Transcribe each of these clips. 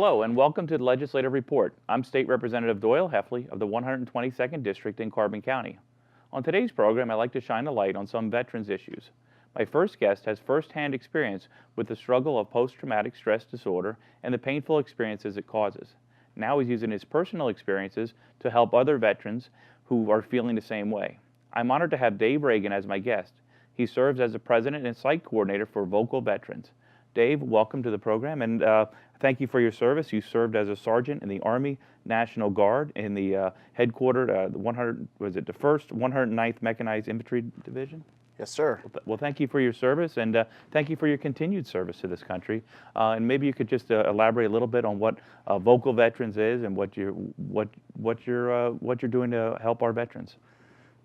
Hello and welcome to the Legislative Report. I'm State Representative Doyle Heffley of the 122nd District in Carbon County. On today's program, I'd like to shine a light on some veterans issues. My first guest has firsthand experience with the struggle of post-traumatic stress disorder and the painful experiences it causes. Now he's using his personal experiences to help other veterans who are feeling the same way. I'm honored to have Dave Reagan as my guest. He serves as the president and site coordinator for Vocal Veterans. Dave, welcome to the program, and thank you for your service. You served as a sergeant in the Army National Guard in the headquartered, the 1st 109th Mechanized Infantry Division? Yes, sir. Well, thank you for your service, and thank you for your continued service to this country. And maybe you could just elaborate a little bit on what Vocal Veterans is and what you're doing to help our veterans.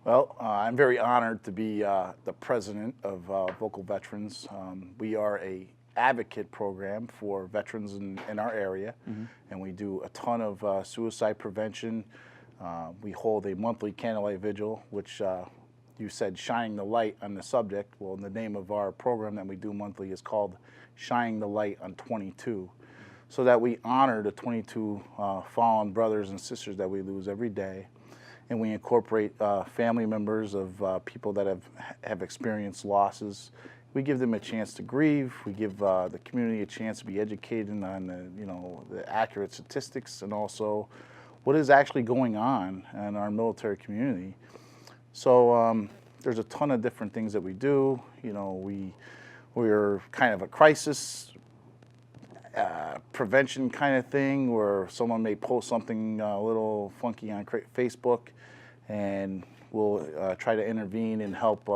Well, I'm very honored to be the president of Vocal Veterans. We are a advocate program for veterans in our area, and we do a ton of suicide prevention. We hold a monthly candlelight vigil, which you said shining the light on the subject. Well, the name of our program that we do monthly is called Shining the Light on 22, so that we honor the 22 fallen brothers and sisters that we lose every day, and we incorporate family members of people that have experienced losses. We give them a chance to grieve. We give the community a chance to be educated on the accurate statistics and also what is actually going on in our military community. So there's a ton of different things that we do. You know, we're kind of a crisis prevention kind of thing, where someone may post something a little funky on Facebook, and we'll try to intervene and help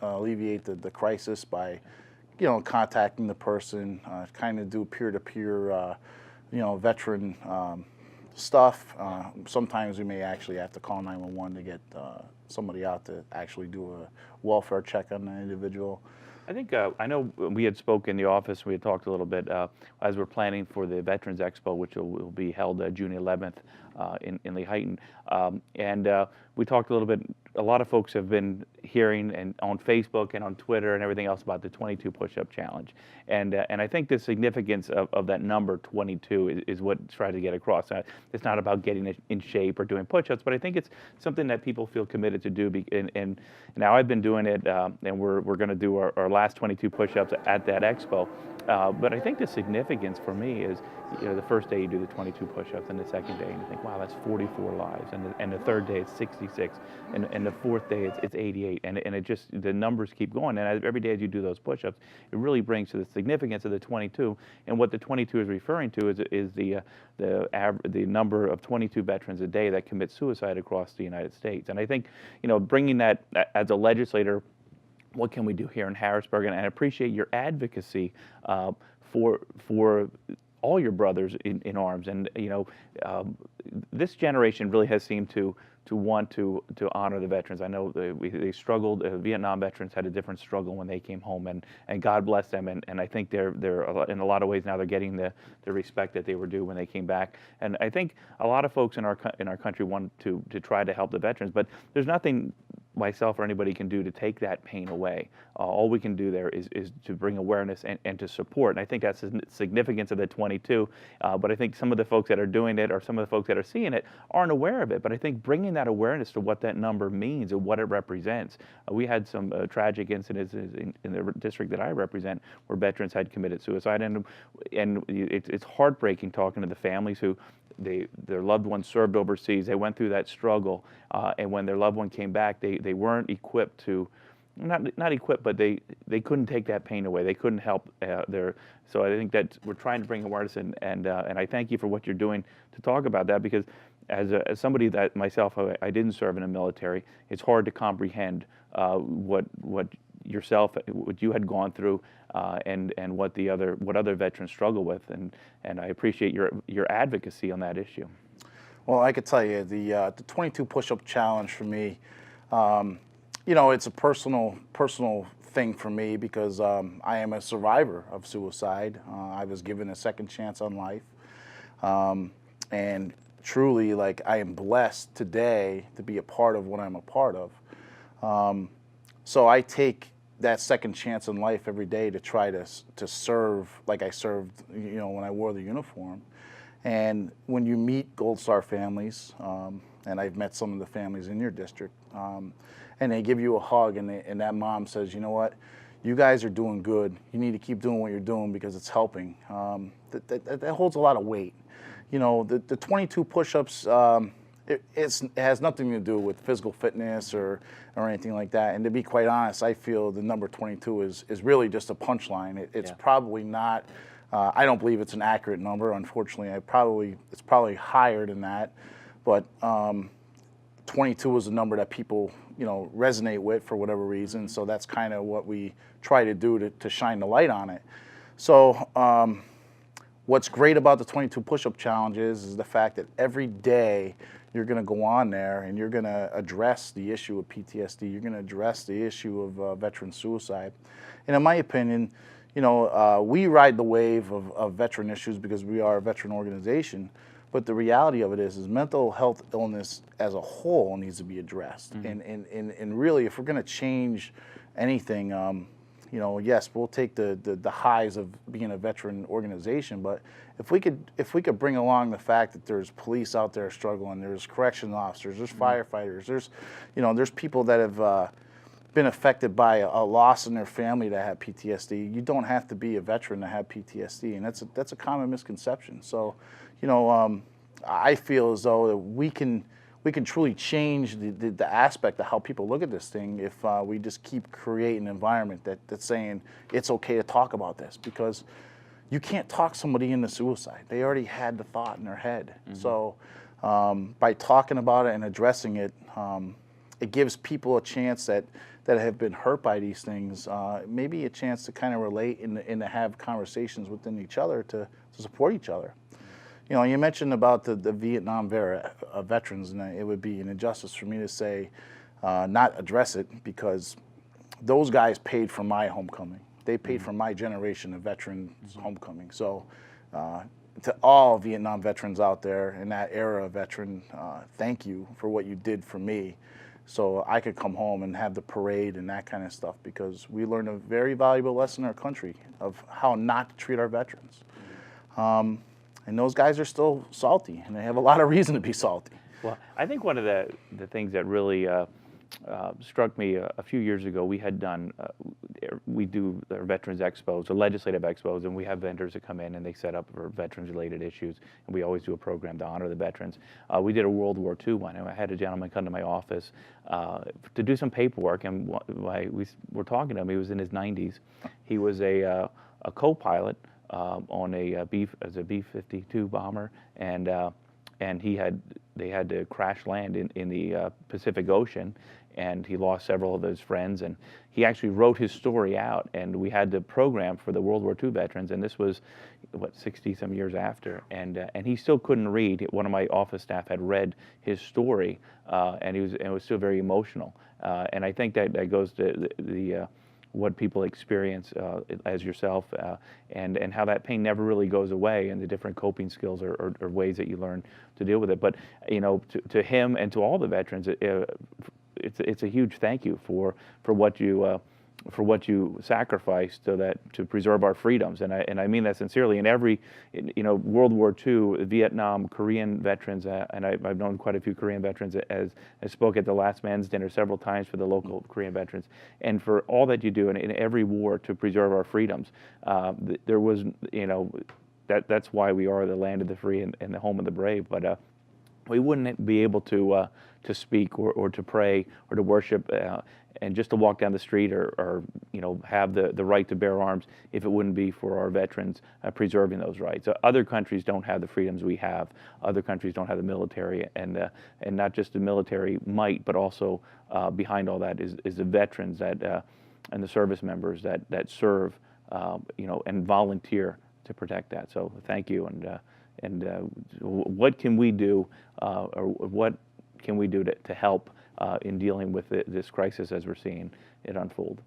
alleviate the crisis by, contacting the person, kind of do peer-to-peer, veteran stuff. Sometimes we may actually have to call 911 to get somebody out to actually do a welfare check on an individual. I think, I know we had spoke in the office, we had talked a little bit as we're planning for the Veterans Expo, which will be held June 11th in Lehighton. And we talked a little bit, a lot of folks have been hearing and on Facebook and on Twitter and everything else about the 22 push-up challenge. And I think the significance of that number 22 is what trying to get across. It's not about getting in shape or doing push-ups, but I think it's something that people feel committed to do. And now I've been doing it, and we're going to do our last 22 push-ups at that expo. But I think the significance for me is, the first day you do the 22 push-ups, and the second day you think, wow, that's 44 lives, and the third day it's 66, and the fourth day it's 88, and it just, the numbers keep going. And every day as you do those push-ups, it really brings to the significance of the 22. And what the 22 is referring to is the number of 22 veterans a day that commit suicide across the United States. And I think, bringing that as a legislator, what can we do here in Harrisburg? And I appreciate your advocacy for all your brothers in arms. And this generation really has seemed to want to honor the veterans. I know they struggled. Vietnam veterans had a different struggle when they came home, and God bless them. And I think they're in a lot of ways now they're getting the respect that they were due when they came back. And I think a lot of folks in our country want to try to help the veterans, but there's nothing myself or anybody can do to take that pain away. All we can do there is to bring awareness and to support. And I think that's the significance of the 22. But I think some of the folks that are doing it or some of the folks that are seeing it aren't aware of it. But I think bringing that awareness to what that number means and what it represents. We had some tragic incidents in the district that I represent where veterans had committed suicide. And it's heartbreaking talking to the families who their loved one served overseas. They went through that struggle, and when their loved one came back, they weren't equipped to, not equipped, but they couldn't take that pain away. They couldn't help So I think that we're trying to bring awareness, and I thank you for what you're doing to talk about that, because as somebody that myself, I didn't serve in the military, it's hard to comprehend what you had gone through, and what other veterans struggle with, and I appreciate your advocacy on that issue. Well, I could tell you the 22 push-up challenge for me, it's a personal thing for me, because I am a survivor of suicide. I was given a second chance on life, and truly, I am blessed today to be a part of what I'm a part of. So I take that second chance in life every day to try to serve like I served, when I wore the uniform. And when you meet Gold Star families, and I've met some of the families in your district, and they give you a hug, and that mom says, you know what, you guys are doing good. You need to keep doing what you're doing because it's helping. That holds a lot of weight. You know, the 22 push-ups, it has nothing to do with physical fitness or anything like that. And to be quite honest, I feel the number 22 is really just a punchline. It's probably not. I don't believe it's an accurate number. Unfortunately, it's probably higher than that. But 22 is a number that people, you know, resonate with for whatever reason. So that's kind of what we try to do to shine the light on it. So what's great about the 22 push-up challenges is the fact that every day you're going to go on there and you're going to address the issue of PTSD. You're going to address the issue of veteran suicide. And in my opinion, you know, we ride the wave of veteran issues because we are a veteran organization. But the reality of it is mental health illness as a whole needs to be addressed. And really, if we're going to change anything, you know, yes, we'll take the highs of being a veteran organization, but if we could bring along the fact that there's police out there struggling, there's corrections officers, there's firefighters, there's people that have been affected by a loss in their family that have PTSD. You don't have to be a veteran to have PTSD, and that's a common misconception. So, you know, I feel as though that we can truly change the aspect of how people look at this thing if we just keep creating an environment that's saying it's okay to talk about this, because you can't talk somebody into suicide. They already had the thought in their head. So by talking about it and addressing it, it gives people a chance that have been hurt by these things, maybe a chance to kind of relate and to have conversations within each other to support each other. You know, you mentioned about the Vietnam veterans, and it would be an injustice for me to say not address it, because those guys paid for my homecoming. They paid for my generation of veterans' homecoming. So to all Vietnam veterans out there in that era of veteran, thank you for what you did for me, so I could come home and have the parade and that kind of stuff, because we learned a very valuable lesson in our country of how not to treat our veterans. And those guys are still salty, and they have a lot of reason to be salty. Well, I think one of the things that really struck me a few years ago, we had done, we do our Veterans Expos, or legislative expos, and we have vendors that come in and they set up for veterans-related issues, and we always do a program to honor the veterans. We did a World War II one, and I had a gentleman come to my office to do some paperwork, and we were talking to him. He was in his 90s. He was a co-pilot on a B-52 bomber, and they had to crash land in the Pacific Ocean, and he lost several of his friends, and he actually wrote his story out, and we had the program for the World War II veterans, and this was, what, 60-some years after, and he still couldn't read. One of my office staff had read his story, and it was still very emotional, and I think that goes to the what people experience as yourself, and how that pain never really goes away, and the different coping skills or ways that you learn to deal with it. But you know, to him and to all the veterans, it's a huge thank you for what you sacrificed to preserve our freedoms, and I mean that sincerely. In every, you know, World War II, Vietnam, Korean veterans, and I've known quite a few Korean veterans as spoke at the Last Man's Dinner several times for the local Korean veterans, and for all that you do in every war to preserve our freedoms. There was, you know, that's why we are the land of the free and the home of the brave. But we wouldn't be able to speak or to pray or to worship and just to walk down the street or you know, have the right to bear arms if it wouldn't be for our veterans preserving those rights. Other countries don't have the freedoms we have. Other countries don't have the military, and not just the military might, but also behind all that is the veterans that and the service members that serve, you know, and volunteer to protect that. So thank you, and what can we do, or what can we do to help in dealing with this crisis as we're seeing it unfold?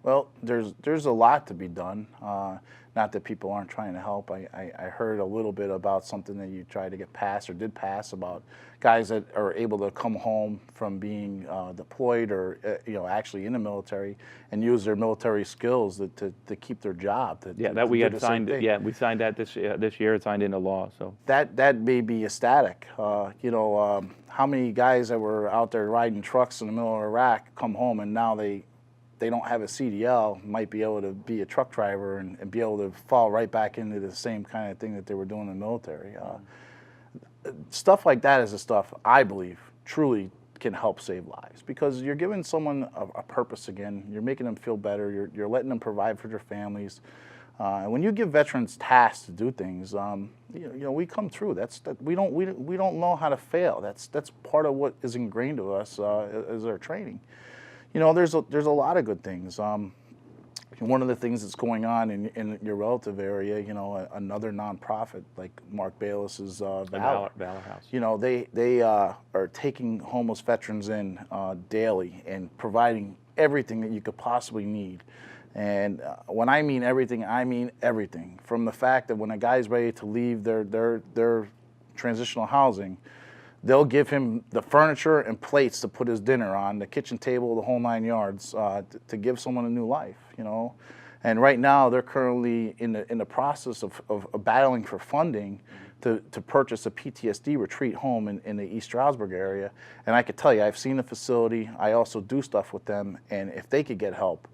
Well, there's a lot to be done. Not that people aren't trying to help. I heard a little bit about something that you tried to get passed or did pass about guys that are able to come home from being deployed or actually in the military and use their military skills to keep their job. Yeah, to that we do had the same signed. thing. Yeah, we signed that this year. It signed into law. So That may be ecstatic. How many guys that were out there riding trucks in the middle of Iraq come home and now they don't have a CDL, might be able to be a truck driver and be able to fall right back into the same kind of thing that they were doing in the military. Stuff like that is the stuff I believe truly can help save lives, because you're giving someone a purpose again. You're making them feel better. You're letting them provide for their families. And when you give veterans tasks to do things, we come through. We don't know how to fail. That's part of what is ingrained to us as our training. There's a lot of good things. One of the things that's going on in your relative area, another nonprofit like Mark Bayless's Valor House. They are taking homeless veterans in daily and providing everything that you could possibly need. And when I mean everything, I mean everything. From the fact that when a guy's ready to leave their transitional housing, they'll give him the furniture and plates to put his dinner on, the kitchen table, the whole 9 yards, to give someone a new life, And right now, they're currently in the process of battling for funding to purchase a PTSD retreat home in the East Stroudsburg area. And I could tell you, I've seen the facility. I also do stuff with them. And if they could get help,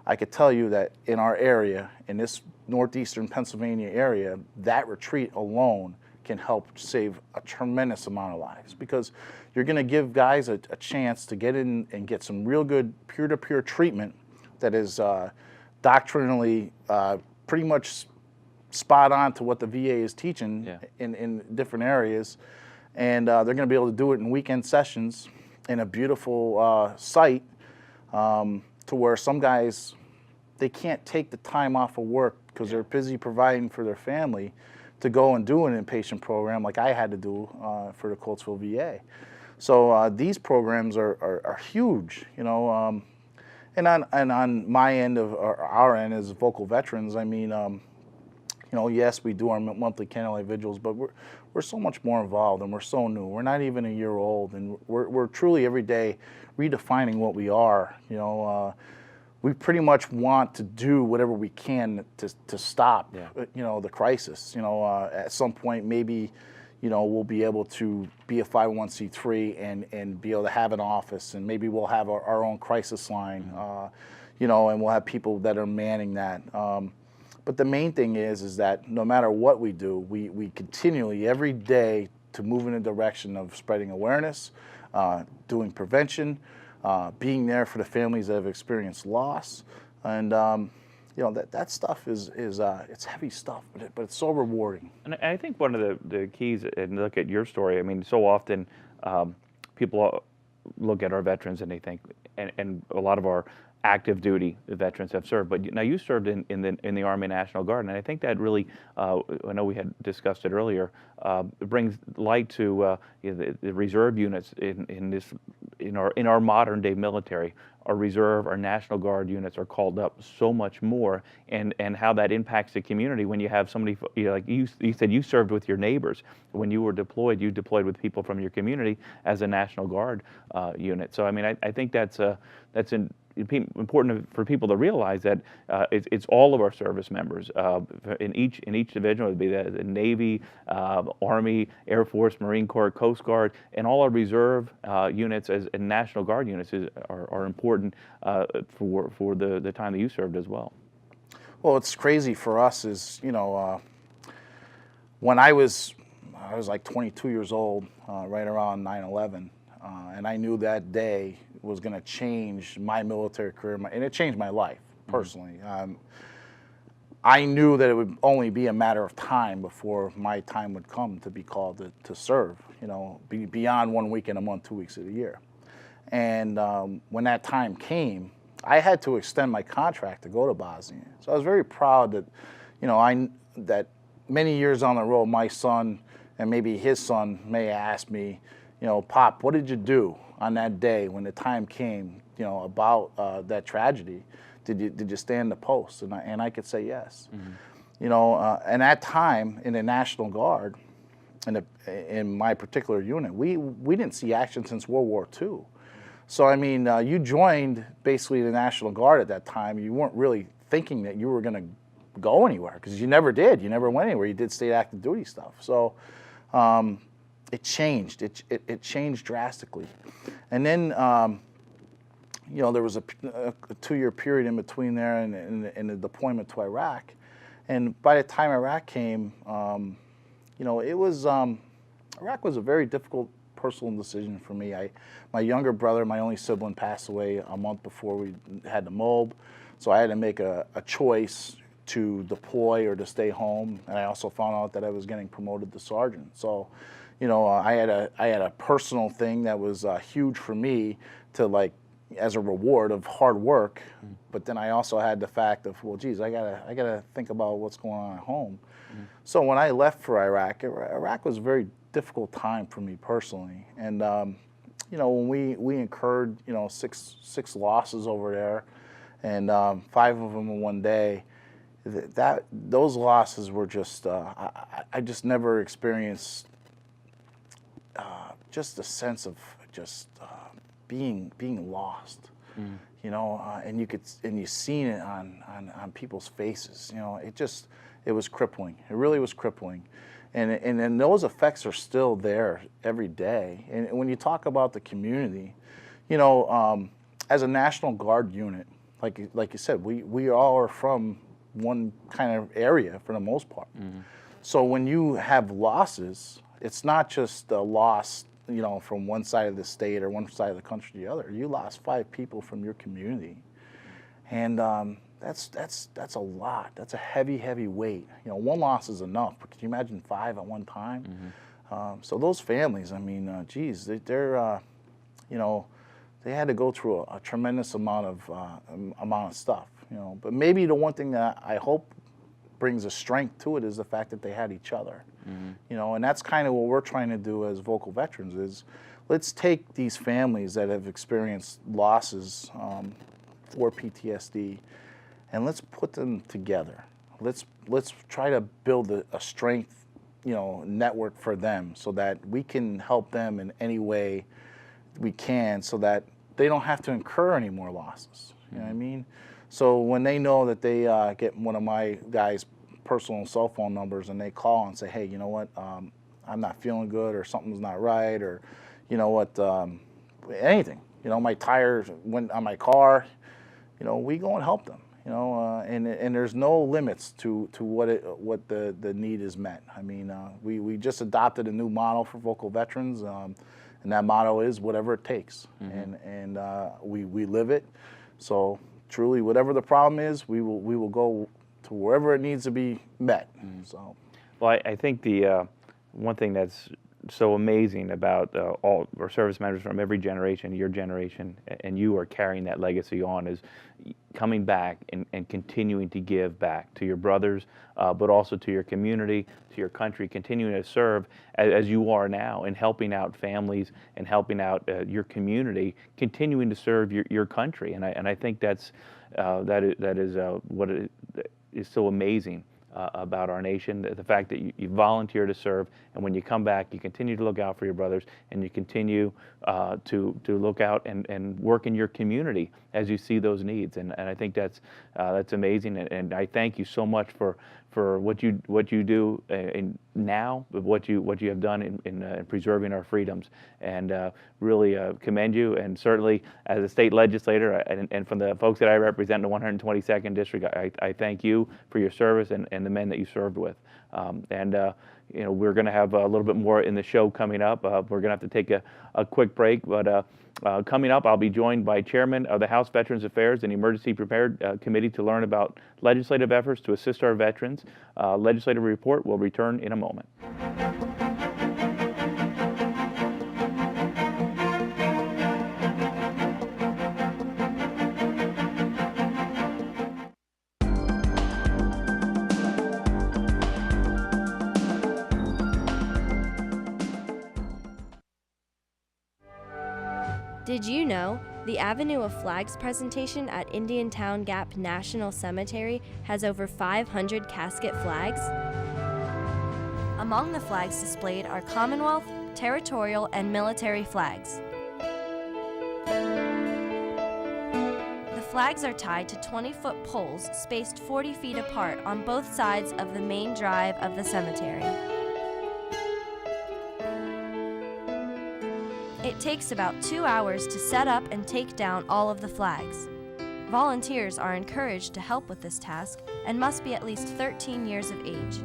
I could tell you that in our area, in this northeastern Pennsylvania area, that retreat alone can help save a tremendous amount of lives, because you're going to give guys a chance to get in and get some real good peer-to-peer treatment that is doctrinally pretty much spot on to what the VA is teaching in different areas. And they're going to be able to do it in weekend sessions in a beautiful site to where some guys, they can't take the time off of work because they're busy providing for their family to go and do an inpatient program like I had to do for the Coltsville VA. So these programs are huge, And on my end or our end as vocal veterans, I mean, yes, we do our monthly candlelight vigils, but we're so much more involved, and we're so new. We're not even a year old, and we're truly every day redefining what we are. We pretty much want to do whatever we can to stop, the crisis. At some point, maybe, we'll be able to be a 501c3 and be able to have an office, and maybe we'll have our own crisis line, and we'll have people that are manning that. But the main thing is that no matter what we do, we continually, every day, to move in a direction of spreading awareness, doing prevention, being there for the families that have experienced loss, and that stuff is it's heavy stuff, but it's so rewarding. And I think one of the keys, and look at your story. I mean, so often people look at our veterans and they think, and a lot of our active duty veterans have served, but now you served in the Army National Guard, and I think that really, I know we had discussed it earlier, it brings light to the reserve units in our modern day military. Our reserve, our National Guard units are called up so much more, and how that impacts the community when you have somebody, like you said, you served with your neighbors. When you were deployed, you deployed with people from your community as a National Guard unit. So I mean, I think that's important for people to realize that it's all of our service members in each division, whether it be the Navy, Army, Air Force, Marine Corps, Coast Guard, and all our reserve units and National Guard units are important for the time that you served as well. Well, what's crazy for us is, when I was like 22 years old, right around 9/11, and I knew that day was going to change my military career, and it changed my life personally. I knew that it would only be a matter of time before my time would come to be called to serve, beyond 1 week in a month, 2 weeks of the year. And when that time came, I had to extend my contract to go to Bosnia. So I was very proud that, that many years down the road, my son and maybe his son may ask me, Pop, what did you do on that day when the time came, about that tragedy? did you stand the post? And I could say yes. You know, and at time in the National Guard, in my particular unit, we didn't see action since World War II. So I mean, you joined basically the National Guard at that time. You weren't really thinking that you were going to go anywhere, because you never did. You never went anywhere. You did state active duty stuff. So it changed. It changed drastically. And then you know, there was a 2-year period in between there and the deployment to Iraq. And by the time Iraq came, you know, it was Iraq was a very difficult personal decision for me. My younger brother, my only sibling, passed away a month before we had the MOB, so I had to make a choice to deploy or to stay home. And I also found out that I was getting promoted to sergeant. So, you know, I had a personal thing that was huge for me to, like, as a reward of hard work. But then I also had the fact of, well, geez, I gotta think about what's going on at home. So when I left for Iraq, Iraq was a very difficult time for me personally. And you know, when we incurred, you know, six losses over there, and 5 of them in one day, those losses were just I just never experienced just a sense of just being lost. You know, and you seen it on people's faces. You know, it was crippling. It really was crippling. And then those effects are still there every day. And when you talk about the community, you know, as a National Guard unit, like you said, we all are from one kind of area for the most part. So when you have losses, it's not just a loss, you know, from one side of the state or one side of the country to the other. You lost 5 people from your community, and that's a lot. That's a heavy weight. You know, 1 loss is enough, but can you imagine 5 at one time? So those families, I mean, geez, they're you know, they had to go through a tremendous amount of stuff. You know, but maybe the one thing that I hope brings a strength to it is the fact that they had each other. You know, and that's kind of what we're trying to do as vocal veterans is, let's take these families that have experienced losses for PTSD, and let's put them together. Let's try to build a strength, you know, network for them, so that we can help them in any way we can, so that they don't have to incur any more losses. You know what I mean? So when they know that they get one of my guys' personal cell phone numbers and they call and say, hey, you know what, I'm not feeling good, or something's not right, or, you know what, anything, you know, my tires went on my car, you know, we go and help them, you know, and there's no limits to what the need is met. I mean, we just adopted a new motto for vocal veterans, and that motto is whatever it takes, and we live it. So truly, whatever the problem is, we will go to wherever it needs to be met. So, well, I think the one thing that's so amazing about all our service members from every generation, your generation, and you are carrying that legacy on, is coming back and continuing to give back to your brothers, but also to your community, to your country, continuing to serve as you are now, and helping out families and helping out your community, continuing to serve your country. And I think that's that is what it is so amazing about our nation, the fact that you volunteer to serve, and when you come back, you continue to look out for your brothers, and you continue to look out and work in your community as you see those needs. And I think that's amazing, and I thank you so much for what you do now, but what you have done in preserving our freedoms, and really commend you. And certainly as a state legislator, and from the folks that I represent in the 122nd district, I thank you for your service and the men that you served with. You know, we're going to have a little bit more in the show coming up. We're going to have to take a quick break, but coming up, I'll be joined by Chairman of the House Veterans Affairs and Emergency Prepared Committee to learn about legislative efforts to assist our veterans. Legislative report will return in a moment. Did you know The Avenue of Flags presentation at Indiantown Gap National Cemetery has over 500 casket flags. Among the flags displayed are Commonwealth, territorial, and military flags. The flags are tied to 20-foot poles spaced 40 feet apart on both sides of the main drive of the cemetery. It takes about 2 hours to set up and take down all of the flags. Volunteers are encouraged to help with this task and must be at least 13 years of age.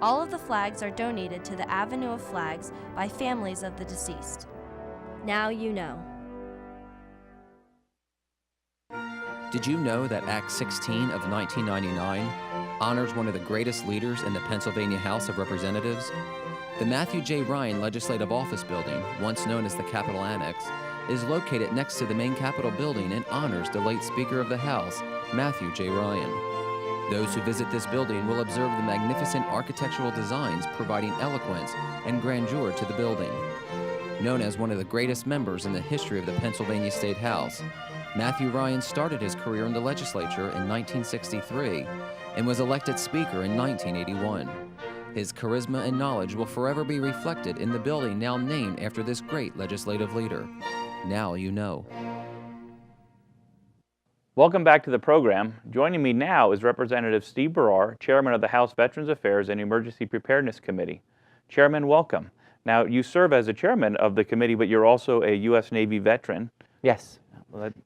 All of the flags are donated to the Avenue of Flags by families of the deceased. Now you know. Did you know that Act 16 of 1999 honors one of the greatest leaders in the Pennsylvania House of Representatives? The Matthew J. Ryan Legislative Office Building, once known as the Capitol Annex, is located next to the main Capitol building and honors the late Speaker of the House, Matthew J. Ryan. Those who visit this building will observe the magnificent architectural designs providing eloquence and grandeur to the building. Known as one of the greatest members in the history of the Pennsylvania State House, Matthew Ryan started his career in the legislature in 1963 and was elected Speaker in 1981. His charisma and knowledge will forever be reflected in the building now named after this great legislative leader. Now you know. Welcome back to the program. Joining me now is Representative Steve Barrar, Chairman of the House Veterans Affairs and Emergency Preparedness Committee. Chairman, welcome. Now, you serve as a chairman of the committee, but you're also a U.S. Navy veteran. Yes.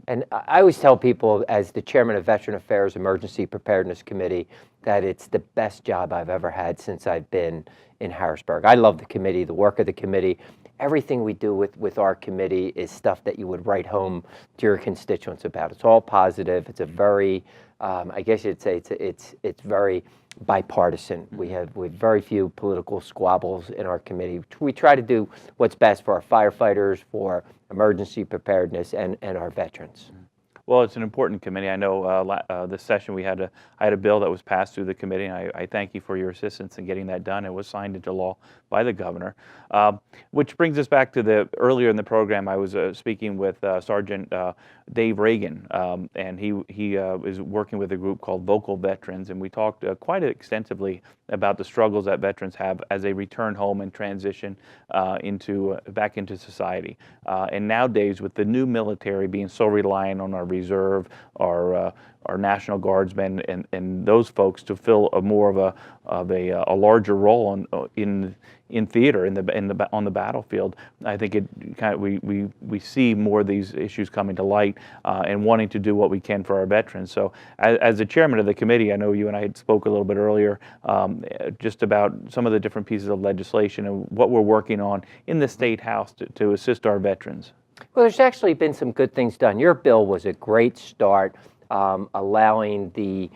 And I always tell people, as the chairman of Veteran Affairs Emergency Preparedness Committee, that it's the best job I've ever had since I've been in Harrisburg. I love the committee, the work of the committee. Everything we do with our committee is stuff that you would write home to your constituents about. It's all positive. It's a very, I guess you'd say it's very bipartisan. We have very few political squabbles in our committee. We try to do what's best for our firefighters, for emergency preparedness, and our veterans. Well, it's an important committee. I know this session I had a bill that was passed through the committee, and I thank you for your assistance in getting that done. It was signed into law by the governor, which brings us back to earlier in the program. I was speaking with Sergeant Dave Reagan, and he is working with a group called Vocal Veterans, and we talked quite extensively about the struggles that veterans have as they return home and transition back into society. And nowadays, with the new military being so reliant on our reserve, our National Guardsmen, and those folks to fill more of a larger role in theater, on the battlefield, I think we see more of these issues coming to light and wanting to do what we can for our veterans. So, as the chairman of the committee, I know you and I had spoke a little bit earlier just about some of the different pieces of legislation and what we're working on in the State House to assist our veterans. Well, there's actually been some good things done. Your bill was a great start, allowing the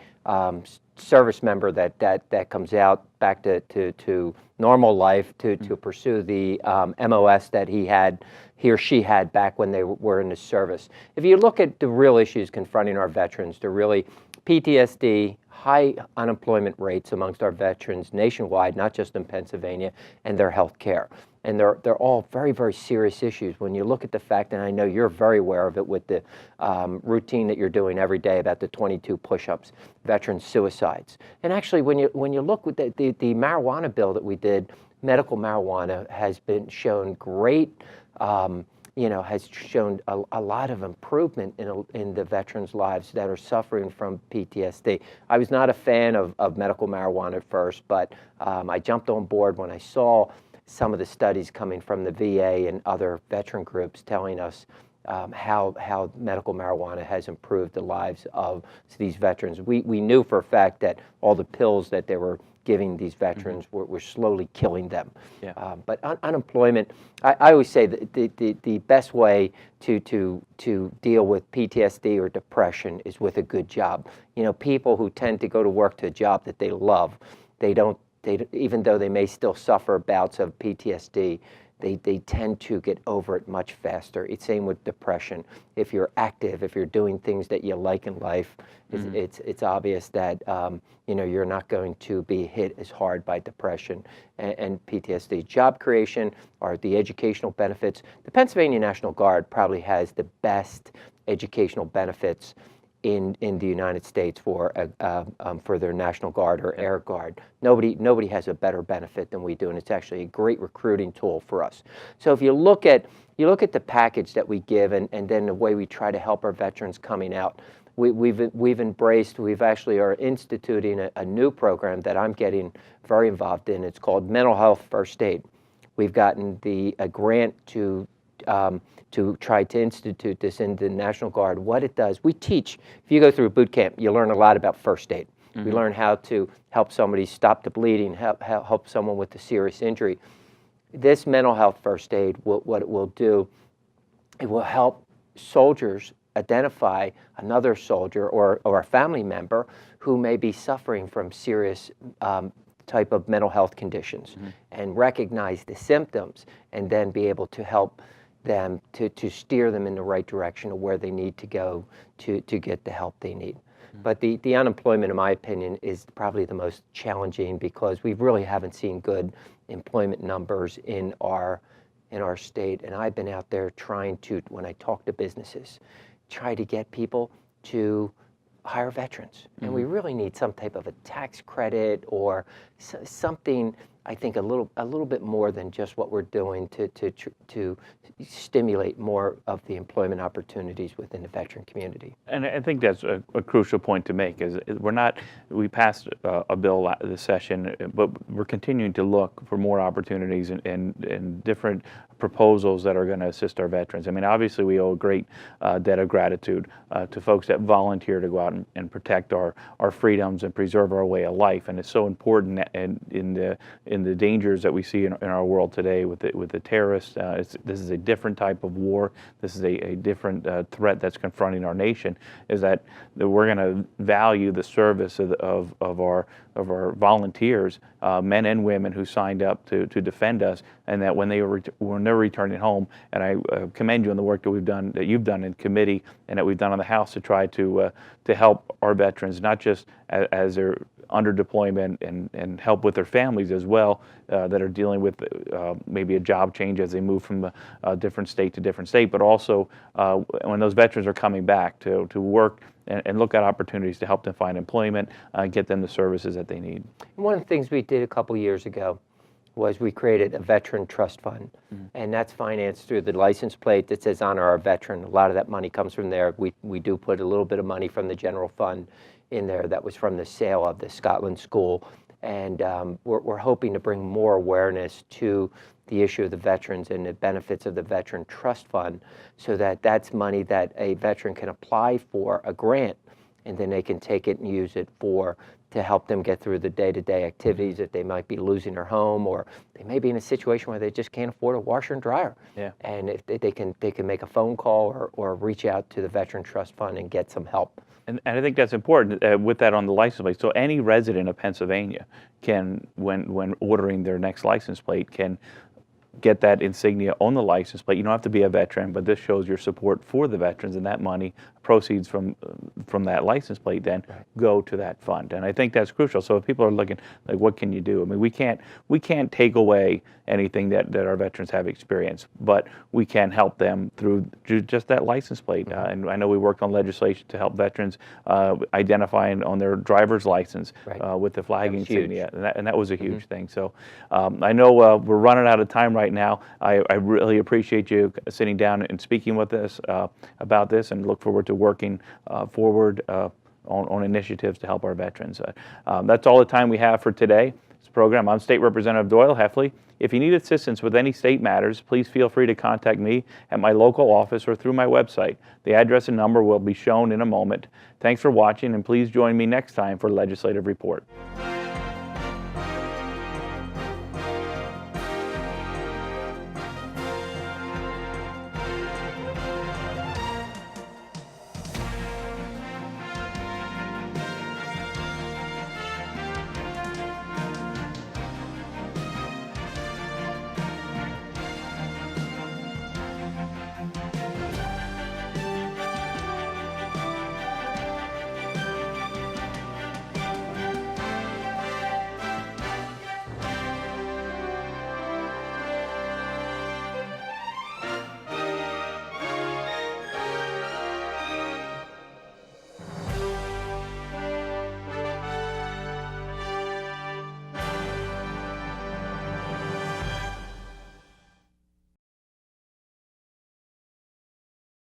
service member that comes out back to normal life to pursue the MOS that he or she had back when they were in the service. If you look at the real issues confronting our veterans, they're really PTSD, high unemployment rates amongst our veterans nationwide, not just in Pennsylvania, and their health care. And they're all very, very serious issues. When you look at the fact, and I know you're very aware of it with the routine that you're doing every day about the 22 push-ups, veteran suicides. And actually, when you look with the marijuana bill that we did, medical marijuana has been shown great, has shown a lot of improvement in the veterans' lives that are suffering from PTSD. I was not a fan of medical marijuana at first, but I jumped on board when I saw some of the studies coming from the VA and other veteran groups telling us how medical marijuana has improved the lives of these veterans. We knew for a fact that all the pills that they were giving these veterans were slowly killing them. Yeah. But unemployment, I always say that the best way to deal with PTSD or depression is with a good job. People who tend to go to work to a job that they love, even though they may still suffer bouts of PTSD, they tend to get over it much faster. It's same with depression. If you're active, if you're doing things that you like in life, it's obvious that you're not going to be hit as hard by depression and PTSD. Job creation or the educational benefits. The Pennsylvania National Guard probably has the best educational benefits in the United States for their National Guard or Air Guard. Nobody has a better benefit than we do, and it's actually a great recruiting tool for us. So if you look at the package that we give, and then the way we try to help our veterans coming out, we've actually are instituting a new program that I'm getting very involved in. It's called Mental Health First Aid. We've gotten a grant to try to institute this in the National Guard. What it does, we teach. If you go through boot camp, you learn a lot about first aid. We learn how to help somebody stop the bleeding, help someone with a serious injury. This mental health first aid, what it will do, it will help soldiers identify another soldier or a family member who may be suffering from serious type of mental health conditions, and recognize the symptoms, and then be able to help them to steer them in the right direction of where they need to go to get the help they need. But the unemployment, in my opinion, is probably the most challenging, because we really haven't seen good employment numbers in our state. And I've been out there trying to, when I talk to businesses, try to get people to hire veterans. And we really need some type of a tax credit or something, I think, a little bit more than just what we're doing to stimulate more of the employment opportunities within the veteran community. And I think that's a crucial point to make. Is we passed a bill this session, but we're continuing to look for more opportunities and different proposals that are going to assist our veterans. I mean, obviously, we owe a great debt of gratitude to folks that volunteer to go out and protect our freedoms and preserve our way of life. And it's so important in the dangers that we see in our world today with the terrorists. This is a different type of war. This is a different threat that's confronting our nation. Is that we're going to value the service of our volunteers, men and women who signed up to defend us, and that when they're returning home. And I commend you on the work that you've done in committee and that we've done on the House to try to help our veterans, not just as they're under deployment, and help with their families as well, that are dealing with maybe a job change as they move from a different state to different state, but also when those veterans are coming back to work and look at opportunities to help them find employment, get them the services that they need. One of the things we did a couple years ago was we created a veteran trust fund, and that's financed through the license plate that says honor our veteran. A lot of that money comes from there. We do put a little bit of money from the general fund in there that was from the sale of the Scotland School, and we're hoping to bring more awareness to the issue of the veterans and the benefits of the Veteran Trust Fund, so that that's money that a veteran can apply for a grant, and then they can take it and use it to help them get through the day-to-day activities that they might be losing their home, or they may be in a situation where they just can't afford a washer and dryer. Yeah. And if they can make a phone call or reach out to the Veteran Trust Fund and get some help. And I think that's important with that on the license plate. So any resident of Pennsylvania can, when ordering their next license plate, can get that insignia on the license plate. You don't have to be a veteran, but this shows your support for the veterans, and that money, proceeds from that license plate, then go to that fund. And I think that's crucial. So if people are looking, like, what can you do? I mean, we can't take away anything that our veterans have experienced, but we can help them through just that license plate. And I know we worked on legislation to help veterans identifying on their driver's license with the flag insignia, and that was a huge thing. So I know we're running out of time right now. I really appreciate you sitting down and speaking with us about this, and look forward to working forward on initiatives to help our veterans. That's all the time we have for today. This program. I'm State Representative Doyle Heffley. If you need assistance with any state matters, please feel free to contact me at my local office or through my website. The address and number will be shown in a moment. Thanks for watching, and please join me next time for Legislative Report.